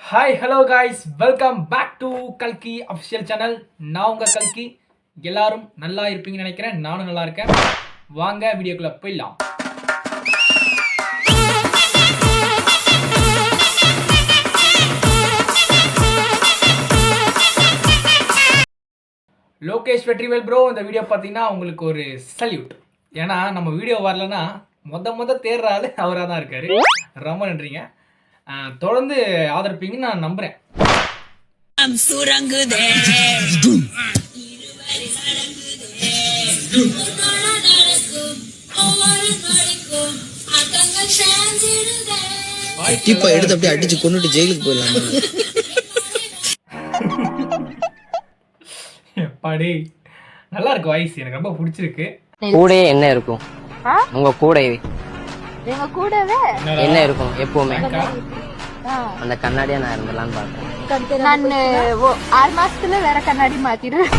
Hi hello guys, welcome back to கல்கி official channel. நான் உங்கள் கல்கி. எல்லாரும் நல்லா இருப்பீங்கன்னு நினைக்கிறேன். நானும் நல்லா இருக்கேன். வாங்க வீடியோக்குள்ளே போயிடலாம். லோகேஷ் வெற்றிவேல் ப்ரோ, இந்த வீடியோ பார்த்தீங்கன்னா உங்களுக்கு ஒரு சல்யூட். ஏன்னா நம்ம வீடியோ வரலன்னா மொத தேடுற ஆள் அவராக தான் இருக்கார். ரொம்ப நன்றிங்க. தொடர்ந்து ஆதரிப்பீங்கன்னு நான் நம்புறேன். எடுத்து அப்படியே அடிச்சு கொண்டுட்டு ஜெயிலுக்கு போயிடலாம். எப்பாடி நல்லா இருக்கு வாய்ஸ், எனக்கு ரொம்ப பிடிச்சிருக்கு. கூடயே என்ன இருக்கும்? உங்க கூடவே எங்க கூடவே என்ன இருக்கும்? எப்பவுமே அந்த கண்ணாடியா நான் இருந்தலான்னு பாக்குறேன். நான் 6 மாசத்துல வேற கண்ணாடி மாத்திடுவேன்.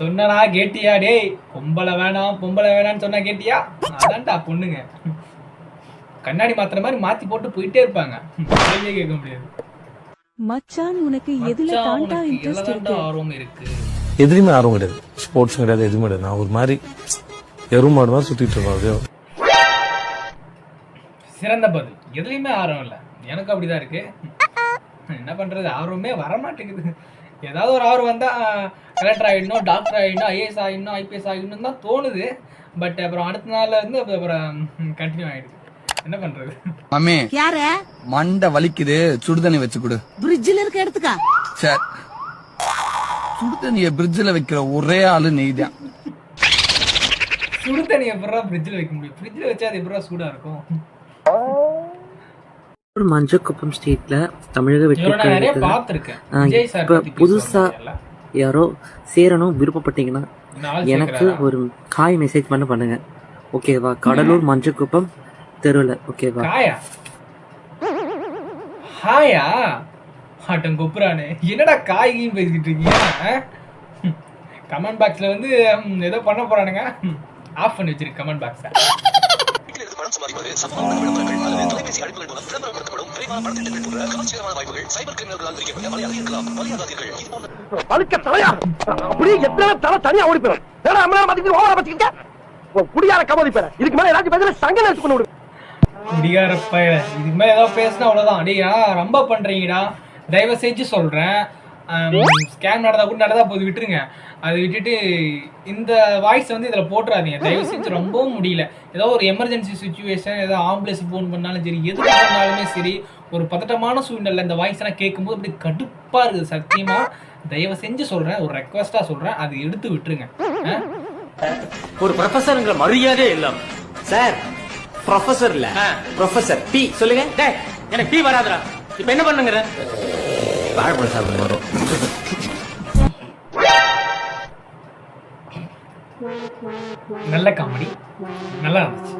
சொன்னா கேட்டியா? டேய், பொம்பளை வேணாம்னு சொன்னா கேட்டியா? அதான்டா பொண்ணுங்க கண்ணாடி மாத்திர மாதிரி மாத்தி போட்டு போயிட்டே இருப்பாங்க. கேட்க முடியாது. மச்சான், உனக்கு எதுல தாண்டா இன்ட்ரெஸ்ட் இருக்கு? ஆர்வம் இருக்கு. எதுலையுமே ஆர்வம் கிடையாது. ஸ்போர்ட்ஸ் கிடையாது, எதுவுமே கிடையாது. நான் ஒரு மாதிரி எருமாடு மாதிரி சுத்திட்டு இருக்கோம். சிறந்த பதில். எதுலையுமே ஆர்வம் இல்லை. எனக்கு அப்படிதான் இருக்கு. என்ன பண்றது, ஆர்வமே வரமாட்டேங்குது. ஏதாவது ஒரு ஆர்வம் வந்தா கலெக்டர் ஆகிடணும், டாக்டர் ஆகிடணும், ஐஏஎஸ் ஆகிடணும், ஐபிஎஸ் ஆகிடணும் தான் தோணுது. பட் அப்புறம் அடுத்த நாள்ல இருந்து அப்புறம் கண்டினியூ ஆயிடுது. என்ன பண்றது? மம்மி, யார மண்டை வலிக்குது, சுடுதண்ணி வச்சு கொடு. பிரிட்ஜ்ல இருக்க எடுத்துக்கா. சரி, சுடுதண்ணிய பிரிட்ஜ்ல வைக்கிற ஒரே ஆளு நீதான். சுடுதண்ணிய எப்படா பிரிட்ஜ்ல வைக்க முடியும்? பிரிட்ஜ்ல வச்சா அது எப்படா சூடா இருக்கும்? மஞ்சக்குப்பம் ஸ்டேட்ல தமிழக வெற்றி புதுசா யாரோ சேரணும் விருப்பப்பட்டீங்கன்னா எனக்கு ஒரு ஹாய் மெசேஜ் பண்ண பண்ணுங்க. ஓகேவா? கடலூர் மஞ்சக்குப்பம் தெருவில். ஓகேவா? ஹாயா ஆட்டம் கொப்புறானே, என்னடா காய்கையும் பேசிக்கிட்டு இருக்கீங்க? கமெண்ட் பாக்ஸ்ல வந்து ஏதோ பண்ண போறானுங்க. ஆஃப் பண்ணி வச்சிருக்கு கமெண்ட் பாக்ஸ. குடிகாரப்ப இதுக்கு மேல ஏதாவது பேசினா அவ்வளவுதான். அடியா ரொம்ப பண்றீங்கடா. தயவு செஞ்சு சொல்றேன், ஸ்கேம் நடந்தா போது விட்டுருங்க. அதை விட்டுட்டு இந்த வாய்ஸ் வந்து இதில் போட்டுறாதீங்க தயவு செஞ்சு. ரொம்பவும் முடியல. ஏதோ ஒரு எமர்ஜென்சி சுச்சுவேஷன், ஏதோ ஆம்புலன்ஸ் ஃபோன் பண்ணாலும் சரி, எது பண்ணாலுமே சரி, ஒரு பதட்டமான சூழ்நிலை இந்த வாய்ஸ் எல்லாம் கேட்கும்போது அப்படி கடுப்பா இருக்குது. சத்தியமா தயவு செஞ்சு சொல்றேன், ஒரு ரெக்வஸ்டா சொல்றேன், அதை எடுத்து விட்டுருங்க. ஒரு ப்ரொஃபஸர்ங்கிற மரியாதை இல்லாம சார், ப்ரொஃபஸர் இல்ல ப்ரொஃபஸர் பி சொல்லுங்க. எனக்கு பி வராதுடா. இப்ப என்ன பண்ணுங்க? வாழைப்பழம் சாப்பிட வரும். நல்ல காமெடி, நல்லா இருந்துச்சு.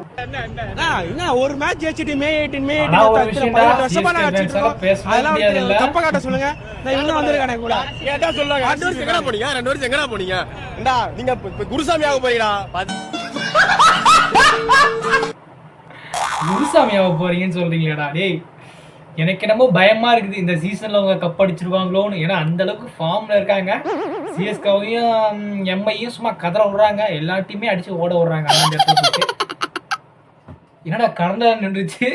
ஒரு மேட்ச் ஜெயிச்சிட்டு மே 18 மே 18 வருஷமா நான் அடிச்சிட்டோம். அதெல்லாம் தப்பா காட்ட சொல்லுங்க. நான் இன்னும் வந்திருக்கானே கூட கேட்டா சொல்லுங்க. 2 வருஷம் எங்கடா போனீங்க? 2 வருஷம் எங்கடா போனீங்க? டா நீங்க குருசாமி ஆக போறீங்கடா. குருசாமி ஆக போறீங்கன்னு சொல்றீங்களேடா. டேய், எனக்கு என்னமோ பயமா இருக்குது இந்த சீசன்ல அவங்க கப் அடிச்சிருவாங்களோன்னு. ஏன்னா அந்த அளவுக்கு ஃபார்ம்ல இருக்காங்க. சிஎஸ்கேவையும் எம்ஐயும் சும்மா கதற விடுறாங்க. எல்லா டீமே அடிச்சு ஓட விடுறாங்க. அந்த இடத்துல என்னடா கடந்த நின்றுச்சு.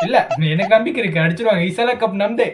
இல்ல, எனக்கு நம்பிக்கை இருக்கு, அடிச்சிருவாங்க. இசல கப் நம்பே.